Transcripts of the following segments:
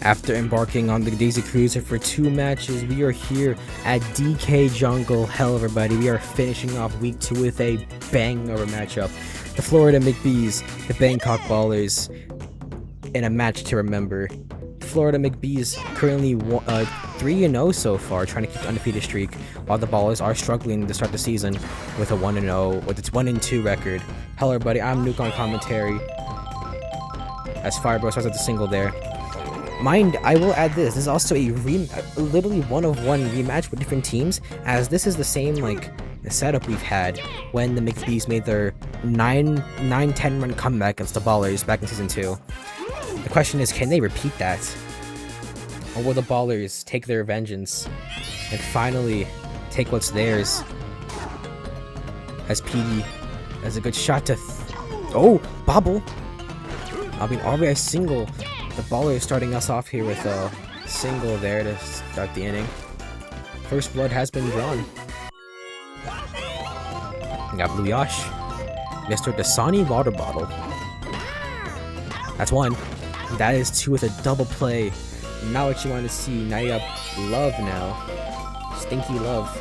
After embarking on the Daisy Cruiser for 2 matches, we are here at DK Jungle. Hell, everybody, we are finishing off week 2 with a bang of a matchup. The Florida McBees, the Bangkok Ballers, in a match to remember. Florida McBees currently 3-0 so far, trying to keep the undefeated streak, while the Ballers are struggling to start the season with a 1-0, with its 1-2 record. Hello, everybody, I'm Nuke on commentary, as Firebro starts at the single there. Mind, I will add this is also a literally one-of-one rematch with different teams, as this is the same setup we've had when the McBees made their 9-10 run comeback against the Ballers back in season 2. The question is, can they repeat that? Or will the Ballers take their vengeance and finally take what's theirs? As PD has a good shot to bobble. I mean, RBI single. The Ballers starting us off here with a single there to start the inning. First blood has been drawn. We got Blue Yosh. Mr. Dasani water bottle. That's 1. That is 2 with a double play. Not what you want to see. Now you got Love now. Stinky Love.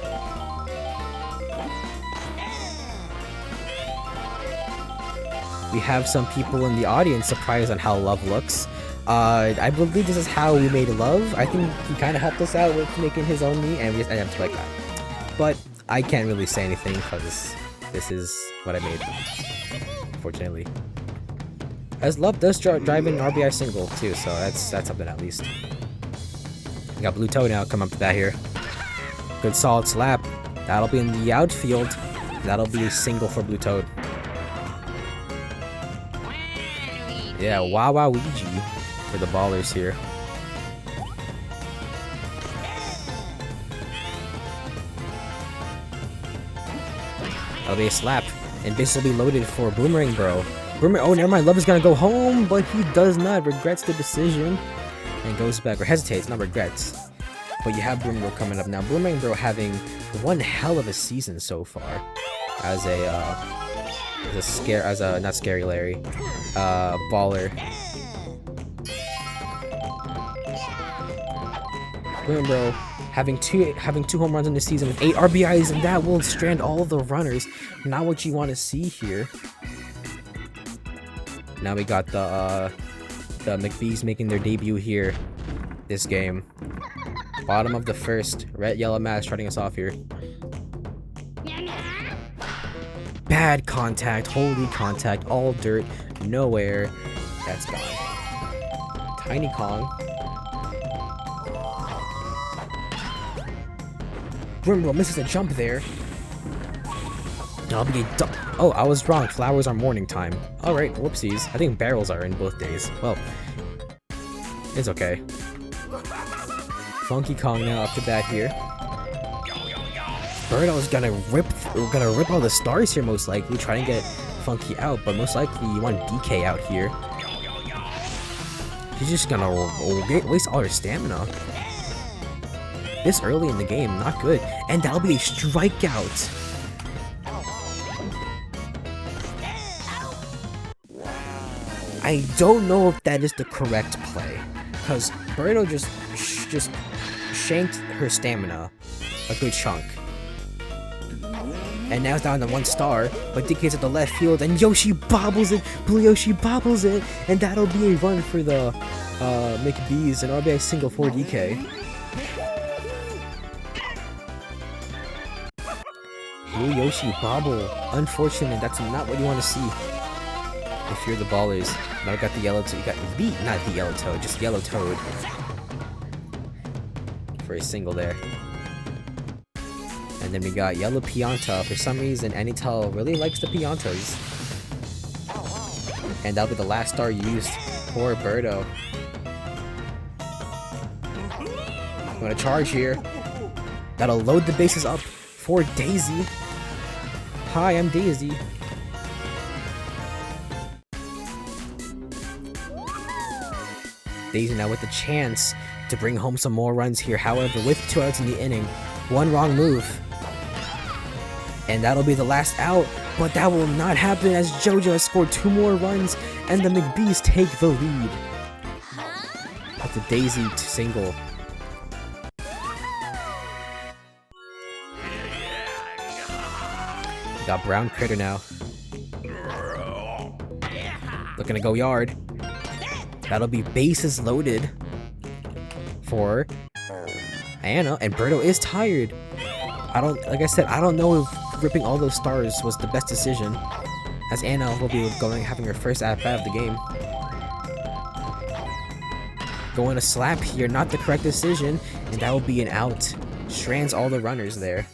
We have some people in the audience surprised on how Love looks. I believe this is how we made Love. I think he kind of helped us out with making his own me, and we just ended up like that. But I can't really say anything because this is what I made, unfortunately. As Love does drive in an RBI single too, so that's something at least. We got Blue Toad now come up to bat here. Good solid slap. That'll be in the outfield. That'll be a single for Blue Toad. Yeah, Ouija for the Ballers here. That'll be a slap, and base will be loaded for Boomerang Bro. Oh, never mind. Love is gonna go home, but he does not. Regrets the decision and goes back, or hesitates, not regrets. But you have Boomerang Bro coming up now. Boomerang Bro having one hell of a season so far as not scary Larry, baller. Boomerang Bro having two home runs in the season with 8 RBIs, and that will strand all the runners. Not what you want to see here. Now we got the McBees making their debut here this game. Bottom of the first, red yellow mask starting us off here. Bad contact, holy contact, all dirt, no air. That's gone. Tiny Kong. Brimble misses a jump there. I'll be oh, I was wrong. Flowers are morning time. Alright, whoopsies. I think barrels are in both days. Well, it's okay. Funky Kong now up to bat here. Birdo's gonna rip all the stars here most likely, try and get Funky out, but most likely you want DK out here. He's just gonna waste all her stamina. This early in the game, not good. And that'll be a strikeout. I don't know if that is the correct play, because Birdo just shanked her stamina a good chunk. And now it's down to 1 star, but DK's at the left field, and Yoshi bobbles it, Blue Yoshi bobbles it, and that'll be a run for the McBees, an RBI single for DK. Blue Yoshi bobble, unfortunate, that's not what you want to see. If you're the Ballers. Now we got the yellow toad. You got not the yellow toad, just yellow toad. For a single there. And then we got yellow Pianta. For some reason, Anytel really likes the Piantas. And that'll be the last star used for Birdo. I'm gonna charge here. That'll load the bases up for Daisy. Hi, I'm Daisy. Daisy now with the chance to bring home some more runs here. However, with 2 outs in the inning, 1 wrong move, and that'll be the last out. But that will not happen as JoJo has scored 2 more runs, and the McBees take the lead. That's a Daisy single. We got Brown Critter now. Looking to go yard. That'll be bases loaded for Anna, and Birdo is tired. Like I said, I don't know if ripping all those stars was the best decision, as Anna will be having her first at-bat of the game. Going to slap here, not the correct decision, and that will be an out. Strands all the runners there.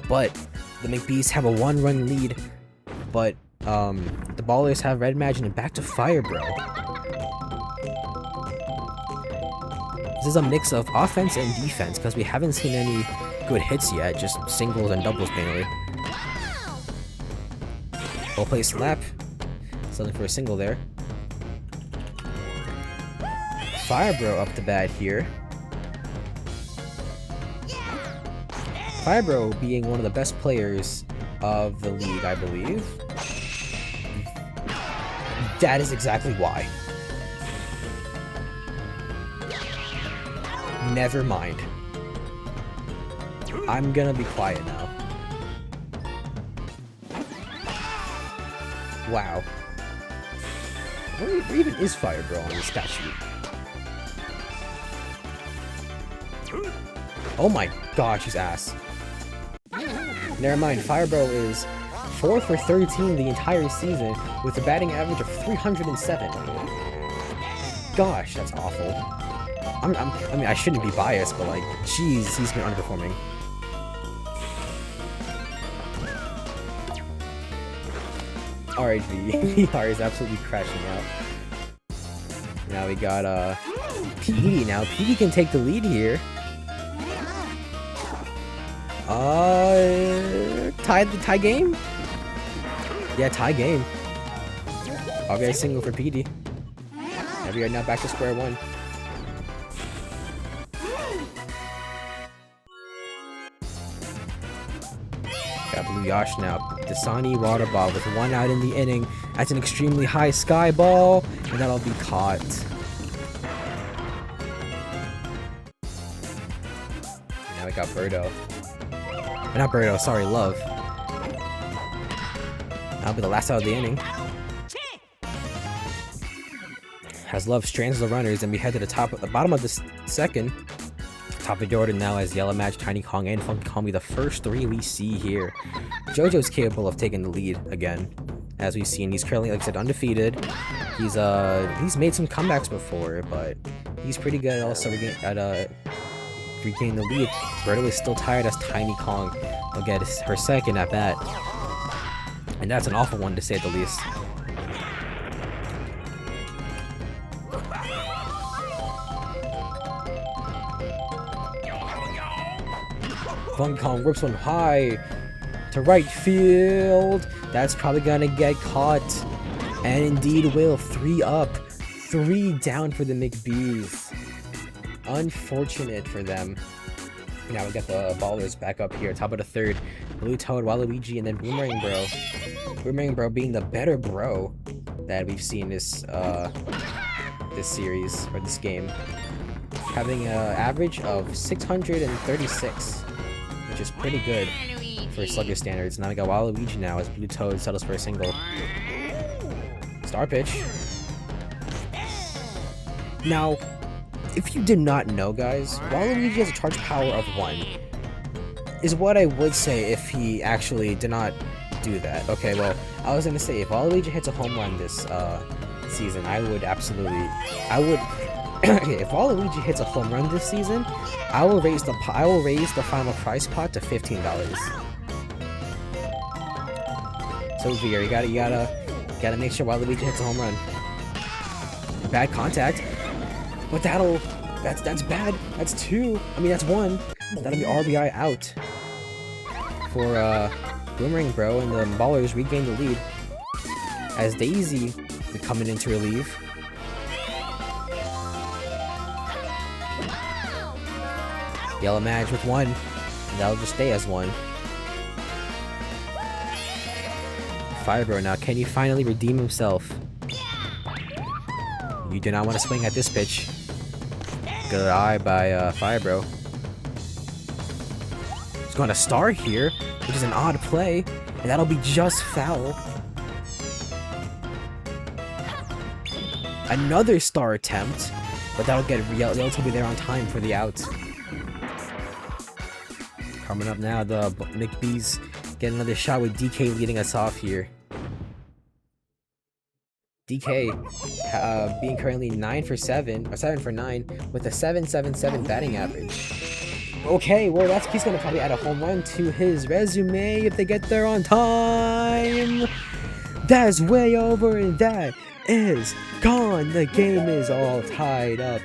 But the McBees have a 1-run lead, but the Ballers have Red Magic and back to Fire Bro. This is a mix of offense and defense, because we haven't seen any good hits yet, just singles and doubles mainly. We'll play slap. Something for a single there. Fire Bro up the bat here. Fire Bro being one of the best players of the league, I believe. That is exactly why. Never mind. I'm gonna be quiet now. Wow. Where even is Fire Bro on this stat sheet? Oh my gosh, his ass. Never mind, Fire Bro is 4 for 13 the entire season with a batting average of 307. Gosh, that's awful. I mean, I shouldn't be biased, but like, jeez, he's been underperforming. Alright, VR is absolutely crashing out. Now we got PD now. PD can take the lead here. Tie game? Yeah, tie game. Okay, single for PD. And we are now back to square one. Got Blue Yash now. Dasani water ball with 1 out in the inning. That's an extremely high sky ball, and that'll be caught. Now we got Birdo. Not Birdo, sorry, Love. That'll be the last out of the inning. As Love strands the runners, and we head to the bottom of the second. Top of the order now as Yellow Match, Tiny Kong, and Funky Kong be the first 3 we see here. JoJo's capable of taking the lead again, as we've seen. He's currently, like I said, undefeated. He's made some comebacks before, but he's pretty good also regaining the lead. Birdo is still tired as Tiny Kong will get her second at bat, and that's an awful one to say the least. Funky Kong rips one high to right field. That's probably gonna get caught, and indeed will. 3 up, 3 down for the McBees. Unfortunate for them. Now we got the Ballers back up here, top of the third. Blue Toad, Waluigi, and then Boomerang Bro. Boomerang Bro being the better bro that we've seen this series, or this game. Having an average of 636, which is pretty good for Sluggers standards. Now we got Waluigi now as Blue Toad settles for a single. Star pitch. Now, if you did not know, guys, Waluigi has a charge power of 1. Is what I would say if he actually did not do that. Okay, well, I was gonna say, if Waluigi hits a home run this season, I would okay, if Waluigi hits a home run this season, I will raise the final prize pot to $15. So VR, you gotta make sure Waluigi hits a home run. Bad contact, but that's bad. That's 2. I mean, that's 1. That'll be RBI out for Boomerang Bro, and the Ballers regain the lead as Daisy coming in to relieve. Yellow Madge with 1, and that'll just stay as 1. Fire Bro now, can he finally redeem himself? You do not want to swing at this pitch. Good eye by Fire Bro. He's going to star here, which is an odd play, and that'll be just foul. Another star attempt, but that'll get Yellow to be there on time for the out. Coming up now, the McBees get another shot with DK leading us off here. DK being currently 9 for 7, or 7 for 9, with a 7.77 batting average. Okay, well he's gonna probably add a home run to his resume if they get there on time. That's way over, and that is gone. The game is all tied up.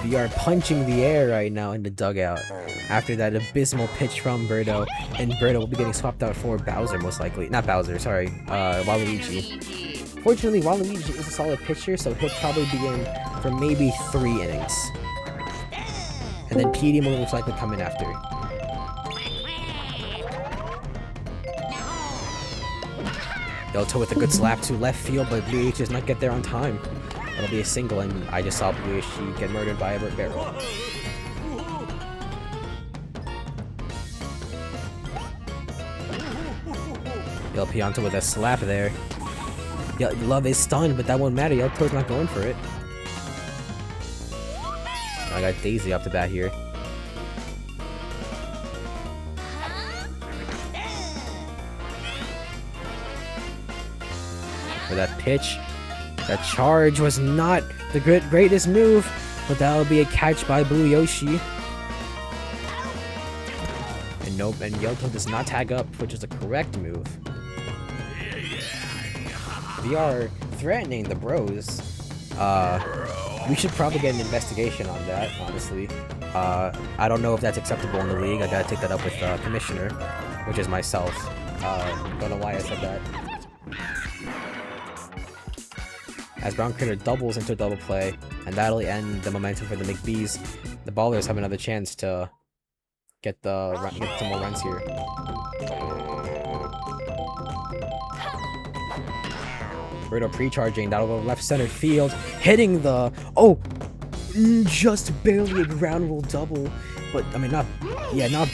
We are punching the air right now in the dugout after that abysmal pitch from Birdo, and Birdo will be getting swapped out for Bowser most likely. Not Bowser, sorry, Waluigi. Fortunately, Waluigi is a solid pitcher, so he'll probably be in for maybe 3 innings. And then PD will most likely come in after. Delta with a good slap to left field, but Blue H does not get there on time. It'll be a single, and I just saw Blue H get murdered by a barrel. Del Pianto with a slap there. Love is stunned, but that won't matter. Yelto's not going for it. I got Daisy up the bat here. For that pitch. That charge was not the greatest move, but that'll be a catch by Blue Yoshi. And nope, and Yelto does not tag up, which is the correct move. We are threatening the bros. We should probably get an investigation on that, honestly. I don't know if that's acceptable in the league. I gotta take that up with the commissioner, which is myself. Don't know why I said that. As Brown Critter doubles into a double play, and that'll end the momentum for the McBees. The Ballers have another chance to get some more runs here. Birdo pre-charging, that'll go left center field, hitting the just barely a ground rule double, but I mean not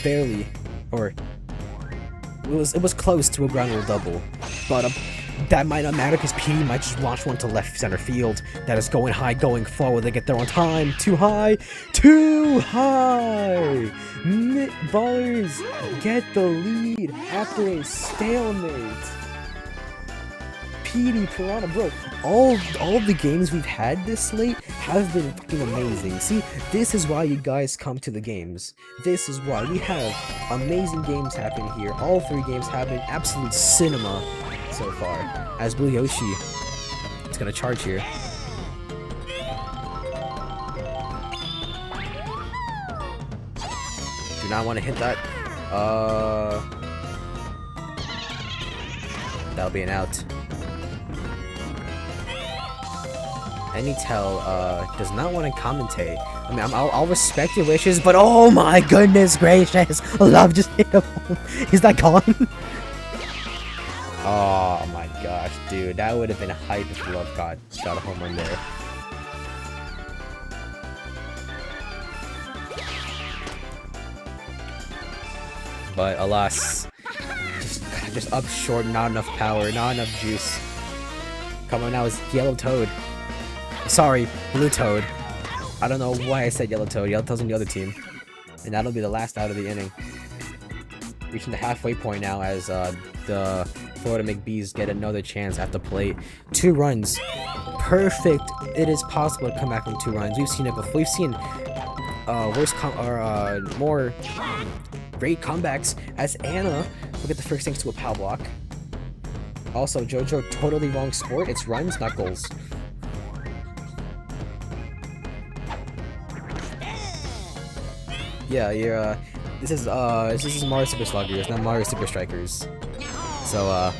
barely, or it was close to a ground rule double, but that might not matter because PD might just launch one to left center field. That is going high, going forward. They get there on time. Too high. Too high. Ballers get the lead after a stalemate. PD, Piranha, bro. All of the games we've had this slate have been fucking amazing. See, this is why you guys come to the games. This is why we have amazing games happening here. All 3 games have been absolute cinema so far. As Blue Yoshi is gonna charge here. Do not want to hit that. That'll be an out. Anytel does not want to commentate. I mean, I'll respect your wishes, but oh my goodness gracious, Love just hit him. Is that gone? Oh my gosh, dude, that would have been hype if Love got a home run there. But alas, just up short, not enough power, not enough juice. Come on now, it's Yellow Toad. Sorry, Blue Toad. I don't know why I said Yellow Toad. Yellow Toad's on the other team. And that'll be the last out of the inning. Reaching the halfway point now as the Florida McBees get another chance at the plate. 2 runs. Perfect. It is possible to come back from 2 runs. We've seen it before. We've seen more great comebacks as Anna will get the first thanks to a power block. Also, JoJo, totally wrong sport. It's runs, not goals. Yeah, you're, this is Mario Super Sluggers, not Mario Super Strikers. So,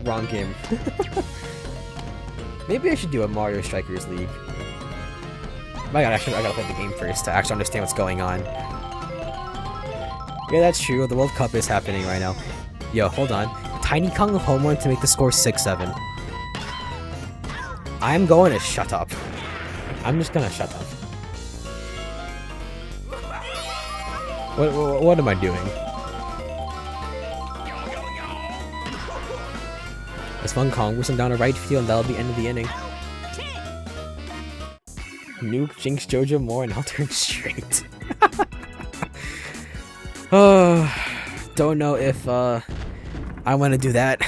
wrong game. Maybe I should do a Mario Strikers League. My god, actually, I gotta play the game first to actually understand what's going on. Yeah, that's true, the World Cup is happening right now. Yo, hold on. Tiny Kong home run to make the score 6-7. I'm going to shut up. I'm just gonna shut up. What am I doing? As Fun Kong whistling down a right field, and that'll be end of the inning. Nuke, Jinx, Jojo, Moore, and I'll turn straight. Don't know if I want to do that.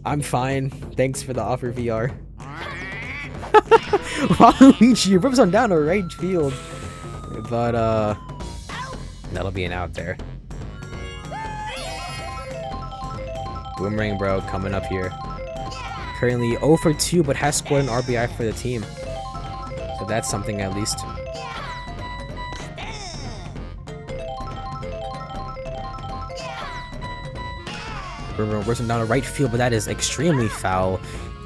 I'm fine. Thanks for the offer, VR. Waluigi rips on down a right field, but that'll be an out there. Boomerang Bro coming up here. Currently 0 for 2, but has scored an RBI for the team, so that's something at least. Boomerang rips down a right field, but that is extremely foul.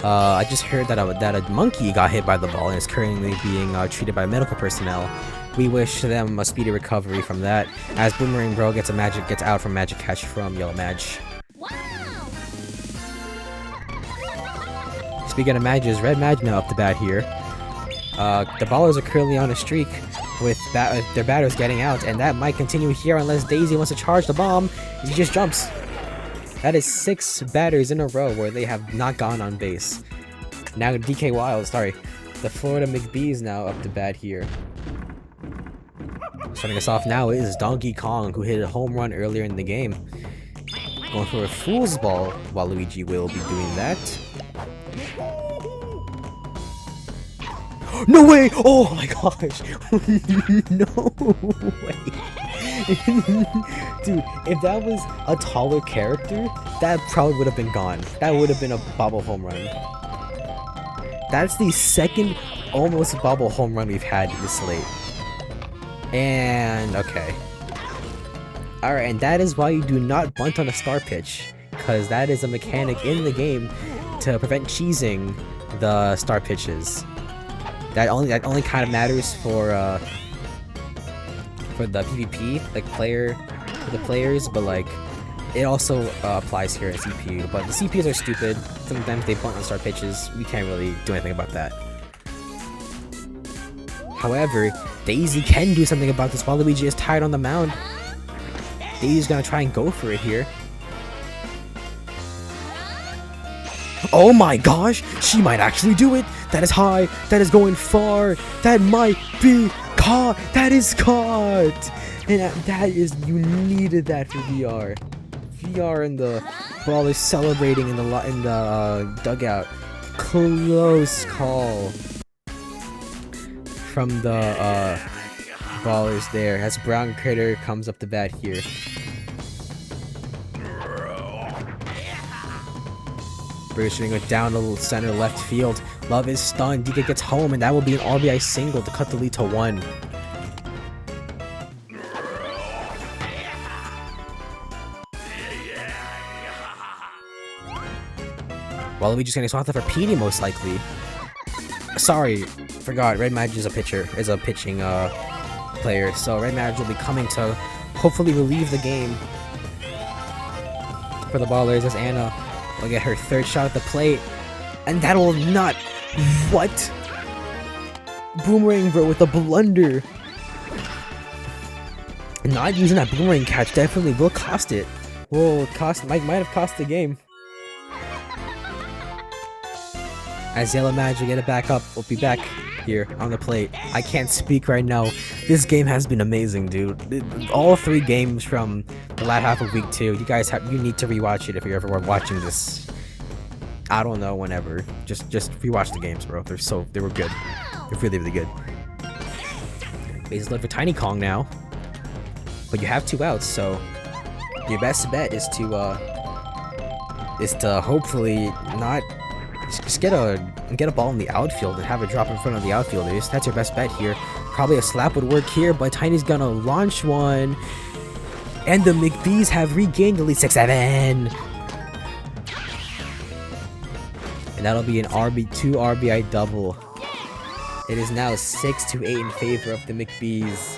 I just heard that a monkey got hit by the ball and is currently being treated by medical personnel. We wish them a speedy recovery from that, as Boomerang Bro gets out from Magic Catch from Yellow Madge. Wow. Speaking of Madges, Red Madge now up to bat here. The Ballers are currently on a streak with their batters getting out, and that might continue here unless Daisy wants to charge the bomb. He just jumps. That is 6 batters in a row where they have not gone on base. Now DK Wild, sorry. The Florida McBees now up to bat here. Starting us off now is Donkey Kong, who hit a home run earlier in the game. Going for a fool's ball, Waluigi will be doing that. No way! Oh my gosh! No way! Dude, if that was a taller character, that probably would have been gone. That would have been a bobble home run. That's the second almost bobble home run we've had this slate. And okay. Alright, and that is why you do not bunt on a star pitch, because that is a mechanic in the game to prevent cheesing the star pitches. That only kind of matters for the PvP, like for the players, but like it also applies here in CPU. But the CPs are stupid. Sometimes they bunt on star pitches. We can't really do anything about that. However, Daisy can do something about this. Waluigi is tired on the mound. Daisy's gonna try and go for it here. Oh my gosh, she might actually do it. That is high. That is going far. That might be caught. That is caught. And that is, you needed that for VR. VR and the Ballers celebrating in the dugout. Close call from the Ballers there as Brown Critter comes up to bat here. British it down to center left field. Love is stunned. DK gets home, and that will be an RBI single to cut the lead to 1. Waluigi's gonna swap that for Petey most likely. Sorry, forgot. Red Madge is a pitcher. Is a pitching player. So Red Madge will be coming to hopefully relieve the game for the Ballers as Anna will get her 3rd shot at the plate, and that'll not. What? Boomerang Bro with a blunder. Not using that boomerang catch definitely will cost it. Might have cost the game. As Yellow Madge will get it back up, we'll be back here on the plate. I can't speak right now. This game has been amazing, dude. All 3 games from the latter half of week 2. You guys you need to rewatch it if you're ever watching this. I don't know, whenever. Just rewatch the games, bro. They were good. They're really, really good. Bases loaded for Tiny Kong now. But you have 2 outs, so your best bet is to hopefully not just get a ball in the outfield and have it drop in front of the outfielders. That's your best bet here. Probably a slap would work here, but Tiny's gonna launch one. And the McBees have regained the lead 6-7. And that'll be an two RBI double. It is now 6-8 in favor of the McBees.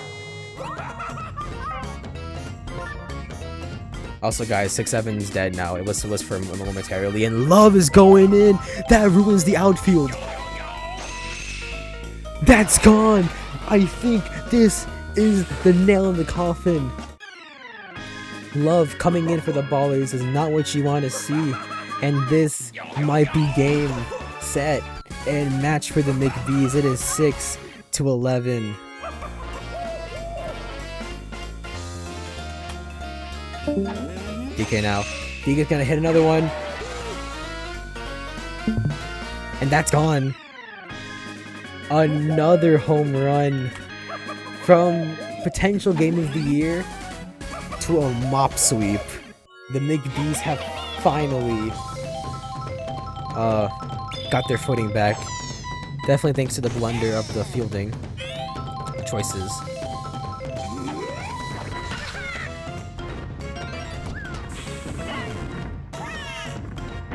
Also, guys, 6-7 is dead now. It was for momentarily, and Love is going in. That ruins the outfield. That's gone. I think this is the nail in the coffin. Love coming in for the Ballers is not what you want to see, and this might be game, set, and match for the McBees. It is 6-11. DK now. DK's gonna hit another one. And that's gone. Another home run. From potential game of the year to a mop sweep. The McBees have finally got their footing back. Definitely thanks to the blunder of the fielding choices.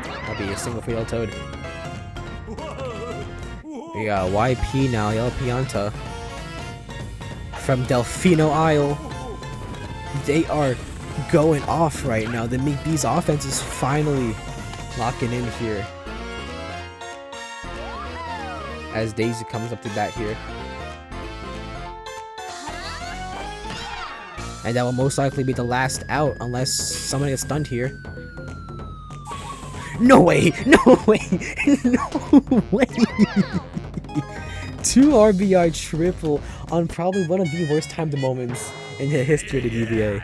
That'll be a single for Yellow Toad. We got YP now, Yellow Pianta. From Delfino Isle. They are going off right now. The McBees offense is finally locking in here. As Daisy comes up to bat here. And that will most likely be the last out unless someone gets stunned here. No way! No way! No way! 2 RBI triple on probably one of the worst timed moments in the history of the DBA.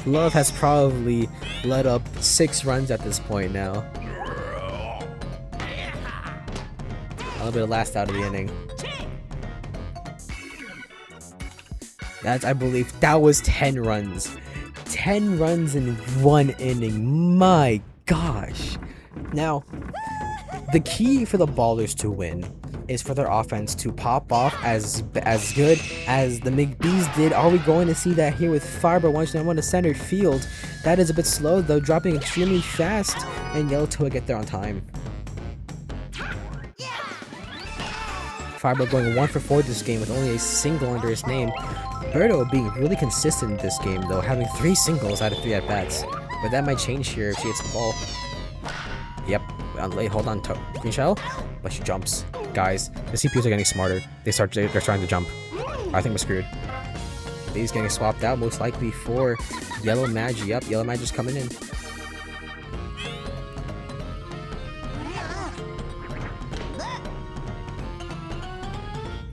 Love has probably let up 6 runs at this point now. A little bit of last out of the inning. That's, I believe, that was 10 runs. 10 runs in 1 inning. My gosh. Now, the key for the Ballers to win is for their offense to pop off as good as the McBees did. Are we going to see that here with Fiber once and one to center field? That is a bit slow though, dropping extremely fast, and Yellow Toad get there on time. Fiber going 1 for 4 this game with only a single under his name. Berto being really consistent in this game though, having 3 singles out of 3 at-bats. But that might change here if she hits the ball. Yep, hold on to Green Shell, but she jumps. Guys, the CPUs are getting smarter. They're starting to jump. I think we're screwed. He's getting swapped out most likely for Yellow Magi. Yep, Yellow Magi's coming in.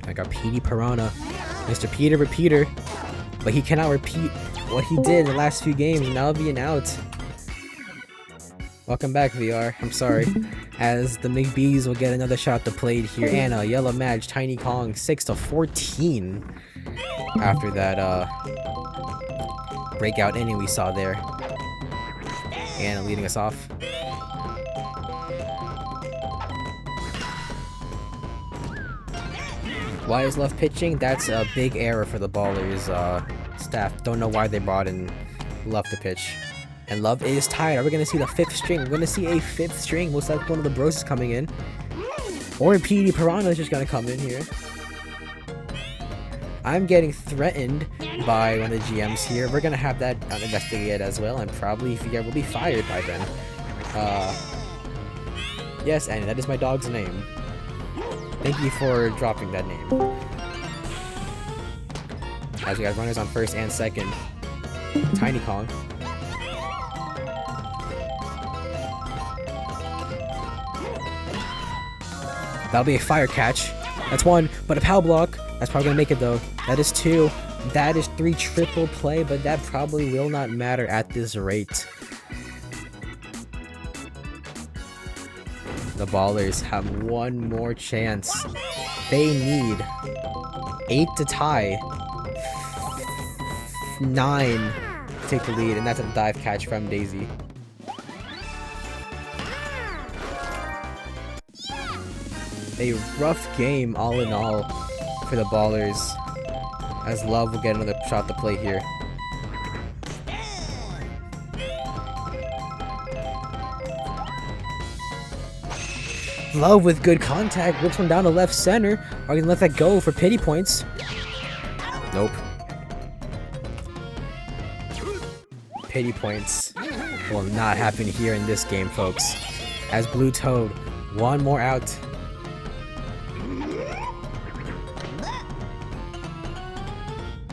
I got Petey Piranha. Mr. Peter Repeater. But he cannot repeat what he did in the last few games, and now being out. Welcome back, VR. I'm sorry. As the McBees will get another shot at the plate here. Anna, Yellow Maj, Tiny Kong, 6-14. After that breakout inning we saw there. Anna leading us off. Why is Love pitching? That's a big error for the Ballers staff. Don't know why they brought in Love to pitch. And Love is tired. Are we going to see the 5th string? We're going to see a 5th string. Most likely one of the bros is coming in. Or Petey Piranha is just going to come in here. I'm getting threatened by one of the GMs here. We're going to have that investigated as well. And probably VR will be fired by then. Yes, Annie, that is my dog's name. Thank you for dropping that name. As we got runners on first and second. Tiny Kong. That'll be a fire catch. That's 1, but a power block. That's probably gonna make it though. That is 2. That is 3 triple play, but that probably will not matter at this rate. The Ballers have 1 more chance. They need 8 to tie. 9 to take the lead, and that's a dive catch from Daisy. A rough game all in all for the Ballers, as Love will get another shot to play here. Love with good contact, whips one down to left center. Are you gonna let that go for pity points? Nope. Pity points will not happen here in this game, folks. As Blue Toad, one more out.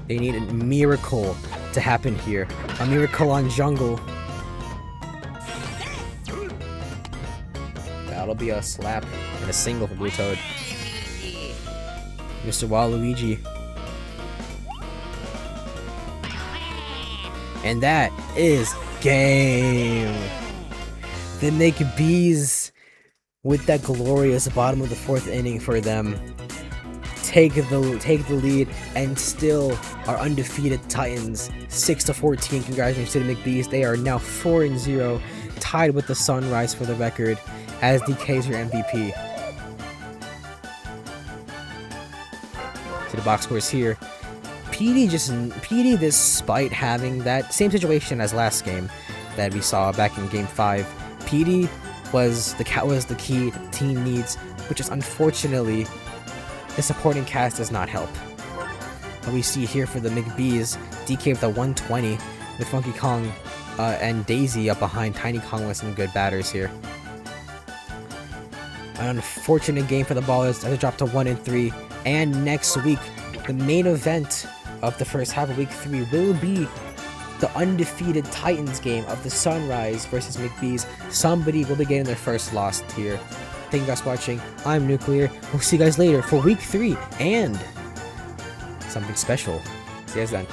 They need a miracle to happen here. A miracle on jungle. That'll be a slap and a single for Blue Toad. Mr. Waluigi. And that is game. The McBees, with that glorious bottom of the 4th inning for them, take the lead and still are undefeated Titans, 6-14. Congratulations to the McBees. They are now 4-0, tied with the Sunrise for the record, as DK is your MVP. To the box scores here. PD, despite having that same situation as last game that we saw back in Game 5, PD was the key the team needs, which is unfortunately the supporting cast does not help. What we see here for the McBees, DK with a 120 with Funky Kong and Daisy up behind Tiny Kong with some good batters here. An unfortunate game for the Ballers as it dropped to 1-3, and next week the main event of the first half of Week 3 will be the undefeated Titans game of the Sunrise versus McBees. Somebody will be getting their first loss here. Thank you guys for watching. I'm Nuclear. We'll see you guys later for Week 3 and something special. See you guys then.